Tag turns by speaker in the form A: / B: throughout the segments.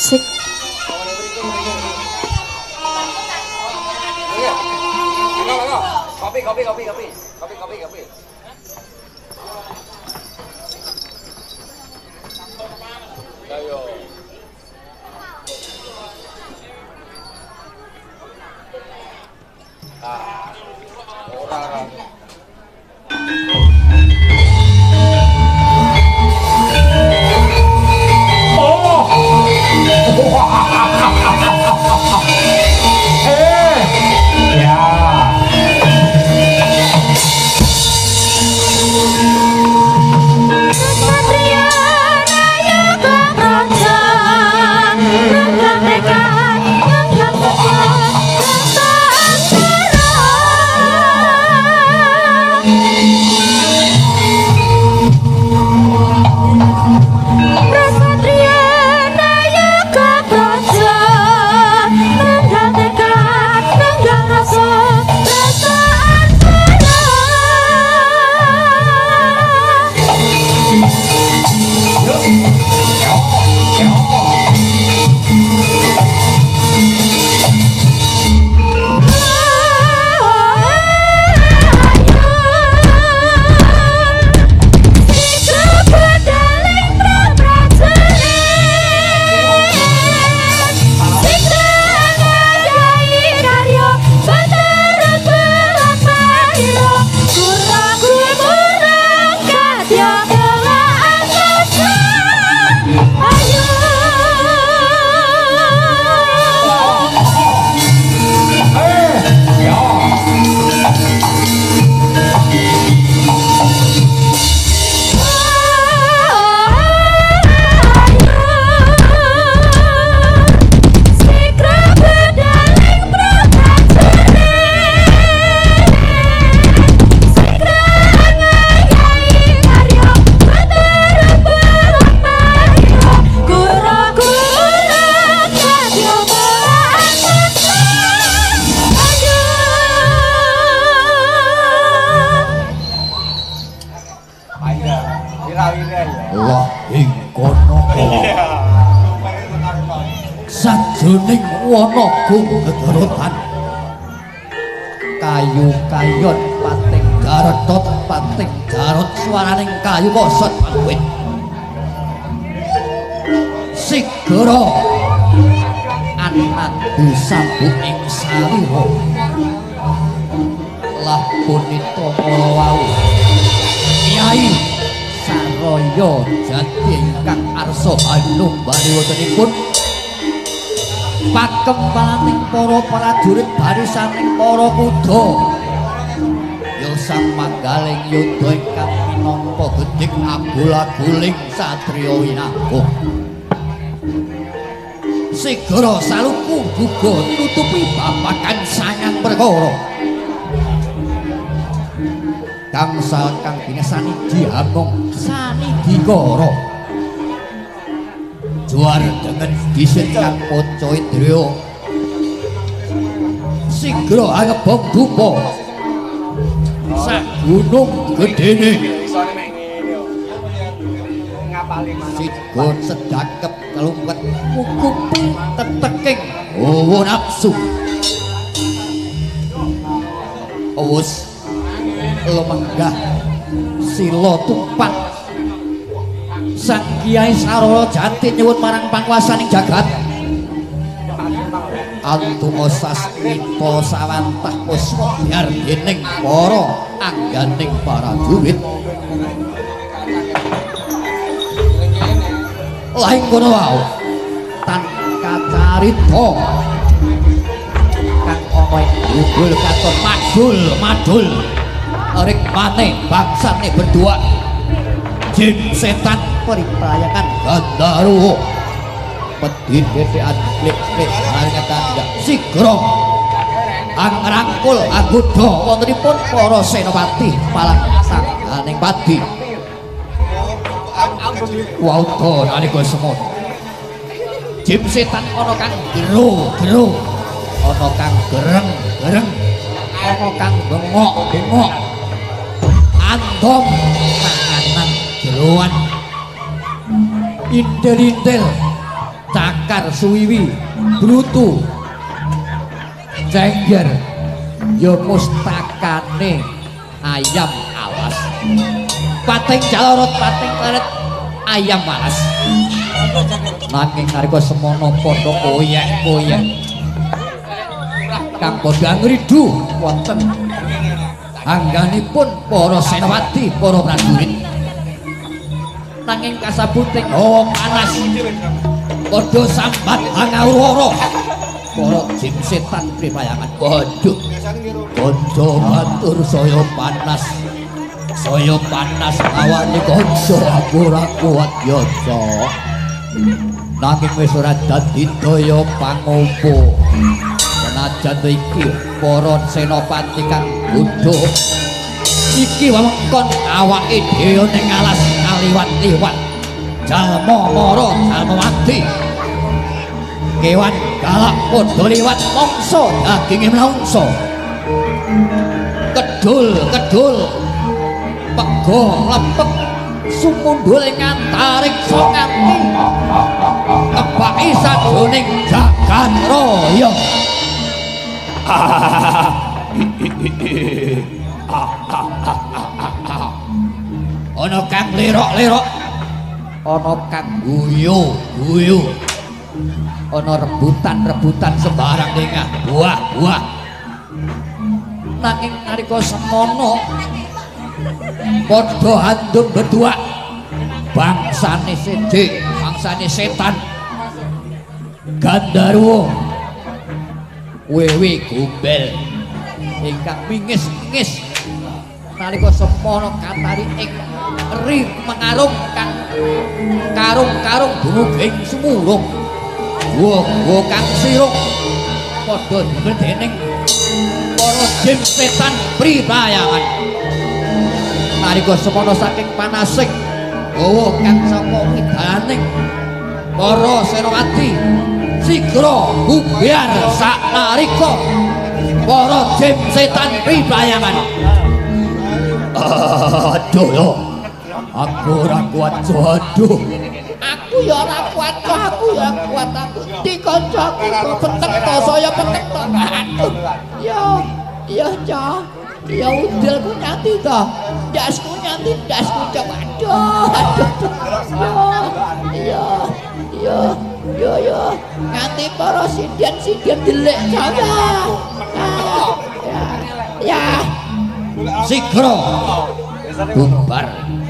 A: Sik.
B: Kopi. Ayo. Orang.
C: Wah ing kono sajroning wana gegorotan kayu kayon pating garot swaraning kayu kosot pangwit sigara anadu sabuning salira lah punita kala wau Kyai Saraya Jati ingkang arsa hanumbani wontenipun pakempalaning para prajurit barisaning para kuda ya sang manggaling yudha ingkang minangka gedhing agul-aguling satriya winagung segara saluku buga nutupi babagan sangang perkara kang kang binesani diamong sanidikara juar dengan disit kang Paca Indriya sigra angebong dupa sak gunung gedene sigon sedakep kelungket ngukupi teteking hawa nafsu awus lemenggah sila tumpang sang Kyai Saraya Jati nyuwun marang panguwasaning jagat antuma sasmita sawantah puspa biar dening para angganing prajurit laing kono wae tan kacarita kang ana ing gugul katon madul Arik maneh bangsane berdua jin setan periplayakan Gandharwa pedhin dedean klik-klik harga tanda sigra angrangkul agodha wontenipun para senopati palaksaning padi wauda nalika semut jin setan ana kang gero-gero ana kang gereng-gereng ana kang bengok-bengok antong panganan jeroan intel-intel cakar suwiwi brutu cengger ya mustakane ayam alas pating jalorot pating kleret ayam alas nanging nalika semono padha koyek-koyek kang padha ngridu wonten angganipun para senopati para prajurit nanging kasabuting hawa panas padha sambat hangawara para jin setan pripayangan waduh kanca matur saya panas awane kanca aku ora kuat ya cok nanging wis ora dadi daya pangompo senajan iki para senopati kang bodho iki wewengkon awake dhewe ning alas kaliwat-liwat jalma mara jalma mati kewan galak padha liwat mangsa daginge mlangsa kedul pego lepek sumundul ing antariksa nganti kebaki sajroning jagat raya ana kang lerok-lerok ana kang guyu-guyu ana rebutan sembarang dengah buah-buah nanging nalika semono padha handung berdua bangsane sithik bangsane setan Gandarwa wewe gombel ingkang mingis-mingis nalika semono katari ing eri mengarung kang karung-karung dumuging sumurung wo kang sirung padha dening para jin setan pribayangan nalika semono saking panasing hawa kang saka widaning para senopati sigra bubar saknalika para jin setan pribayangan aduh yo aku ora kuat aduh aku ya ora kuat aku ya kuat aku dikoncoku petek to saya petek to aduh ya cah ya udilku nyanti to dasku nyanti dasku cok aduh ya nganti para sinden delik saya ya sigra bubar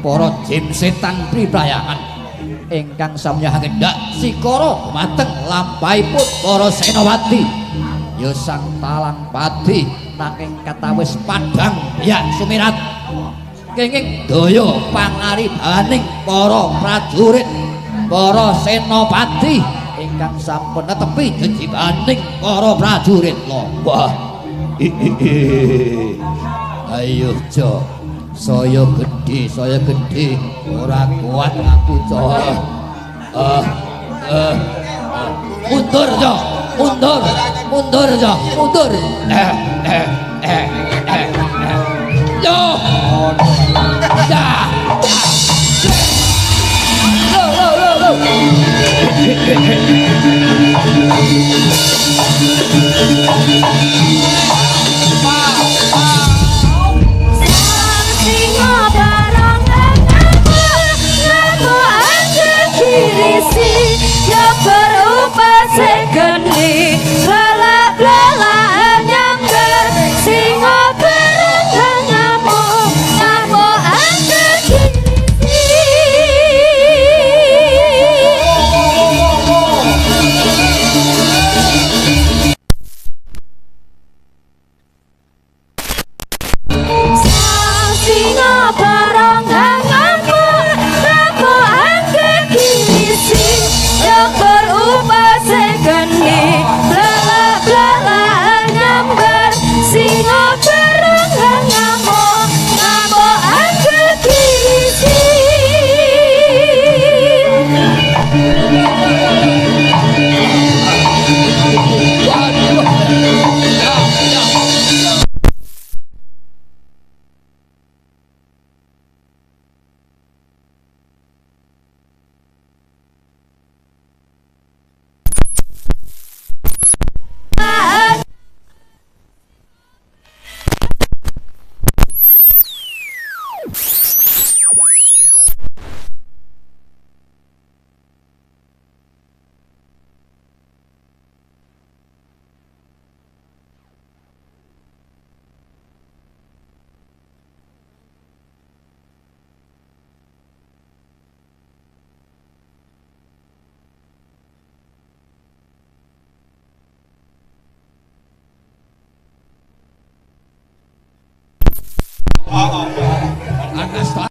C: para jin setan pribayangan ingkang samya hendak sikara mateng lampahipun para senopati ya sang talang pati nanging katawis padhang ya sumirat kenging daya pangaribaning para prajurit para senopati ingkang sampun netepi jejibaning para prajurit lomba ayo jo saya gede ora kuat aku jo mundur jo mundur jo mundur yo lo
A: ya berupa segeni lelak-lelakan nyamber singa berenggang ngamuk angker
C: Anastasio.